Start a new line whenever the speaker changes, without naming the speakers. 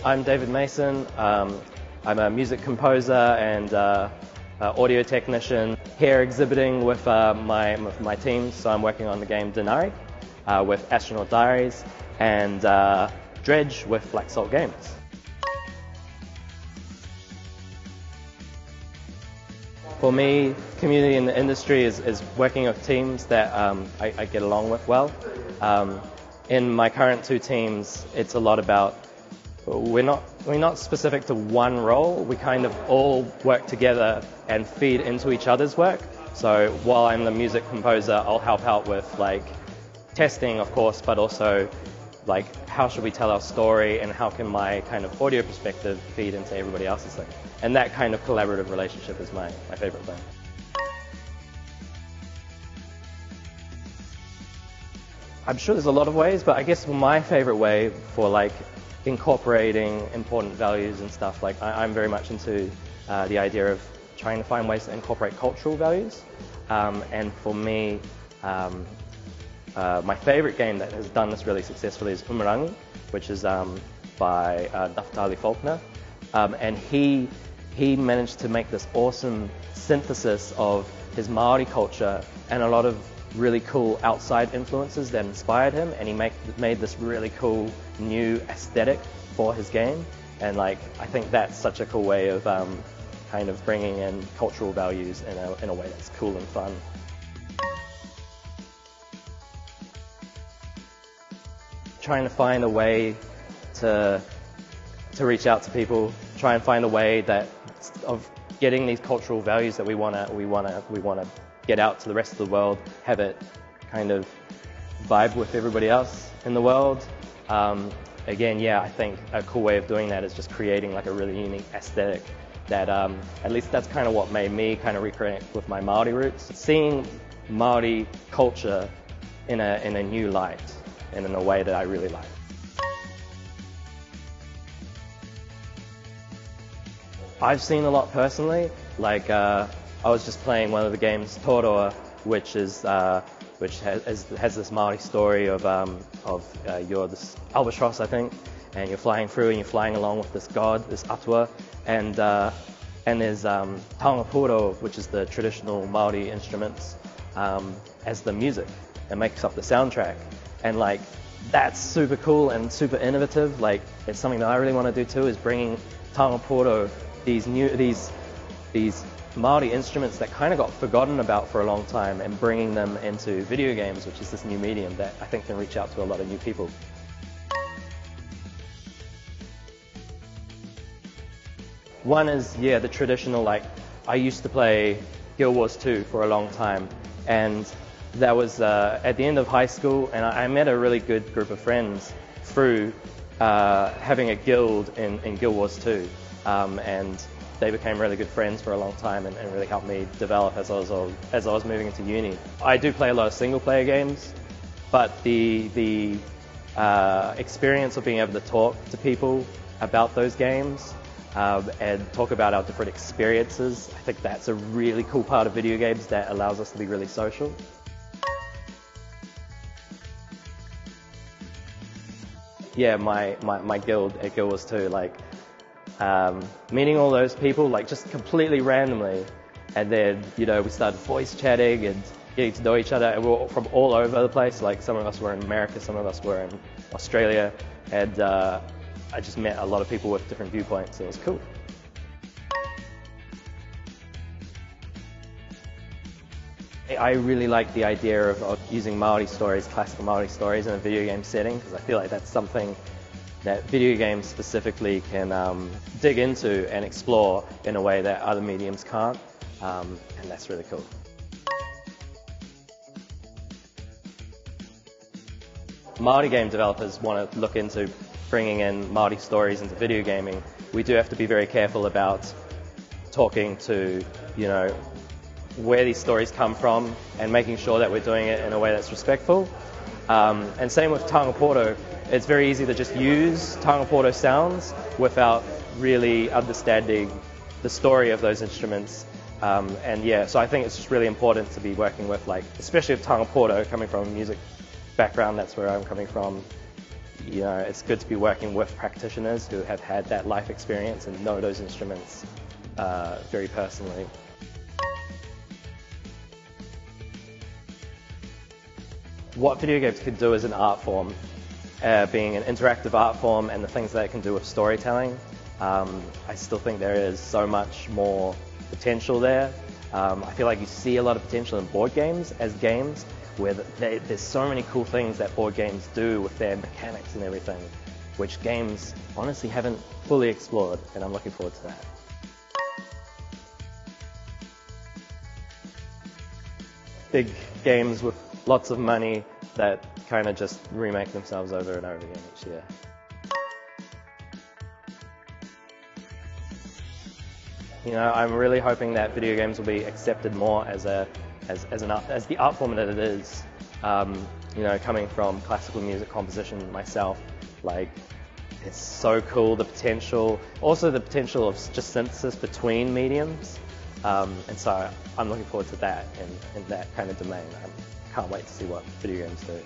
I'm David Mason. I'm a music composer and audio technician here exhibiting with my team. So I'm working on the game Denari with Astronaut Diaries and Dredge with Black Salt Games. For me, community in the industry is working with teams that I get along with well. In my current two teams, it's a lot about we're not specific to one role. We kind of all work together and feed into each other's work. So while I'm the music composer, I'll help out with like testing, of course, but also like how should we tell our story and how can my kind of audio perspective feed into everybody else's thing. And that kind of collaborative relationship is my favorite thing. I'm sure there's a lot of ways, but I guess my favorite way for like incorporating important values and stuff, like I'm very much into the idea of trying to find ways to incorporate cultural values. And for me, my favorite game that has done this really successfully is Umurangi, which is by Naftali Faulkner. And he managed to make this awesome synthesis of his Māori culture and a lot of really cool outside influences that inspired him, and he made this really cool new aesthetic for his game. And like I think that's such a cool way of kind of bringing in cultural values in a way that's cool and fun. Trying to find a way to reach out to people, try and find a way that of getting these cultural values that we wanna get out to the rest of the world, have it kind of vibe with everybody else in the world. Again, yeah, I think a cool way of doing that is just creating like a really unique aesthetic that at least that's kind of what made me kind of reconnect with my Māori roots. Seeing Māori culture in a new light and in a way that I really like. I've seen a lot personally, like I was just playing one of the games, Aotearoa, which has this Māori story of you're this albatross, I think, and you're flying through and you're flying along with this god, this atua, and there's taonga, which is the traditional Māori instruments, as the music that makes up the soundtrack, and like that's super cool and super innovative. Like it's something that I really want to do too, is bringing taonga, these Māori instruments that kind of got forgotten about for a long time, and bringing them into video games, which is this new medium that I think can reach out to a lot of new people. One is, yeah, the traditional, like I used to play Guild Wars 2 for a long time, and that was at the end of high school, and I met a really good group of friends through having a guild in Guild Wars 2. And they became really good friends for a long time and really helped me develop as I was moving into uni. I do play a lot of single player games, but the experience of being able to talk to people about those games and talk about our different experiences, I think that's a really cool part of video games that allows us to be really social. Yeah, my guild at Guild Wars 2, like meeting all those people like just completely randomly, and then we started voice chatting and getting to know each other, and we were from all over the place. Like some of us were in America, some of us were in Australia, and I just met a lot of people with different viewpoints. It was cool. I really like the idea of using Māori stories, classical Māori stories in a video game setting, because I feel like that's something that video games specifically can dig into and explore in a way that other mediums can't, and that's really cool. Māori game developers want to look into bringing in Māori stories into video gaming. We do have to be very careful about talking to, where these stories come from and making sure that we're doing it in a way that's respectful. And same with taonga, it's very easy to just use taonga sounds without really understanding the story of those instruments. And yeah, so I think it's just really important to be working with, like, especially with taonga, coming from a music background, that's where I'm coming from. you know, it's good to be working with practitioners who have had that life experience and know those instruments very personally. What video games could do as an art form, being an interactive art form and the things that it can do with storytelling, I still think there is so much more potential there. I feel like you see a lot of potential in board games as games, where there's so many cool things that board games do with their mechanics and everything, which games honestly haven't fully explored, and I'm looking forward to that. Big games with lots of money that kind of just remake themselves over and over again each year. You know, I'm really hoping that video games will be accepted more as the art form that it is. You know, coming from classical music composition myself, like, it's so cool, the potential, also the potential of just synthesis between mediums. And so I'm looking forward to that in that kind of domain. I can't wait to see what video games do.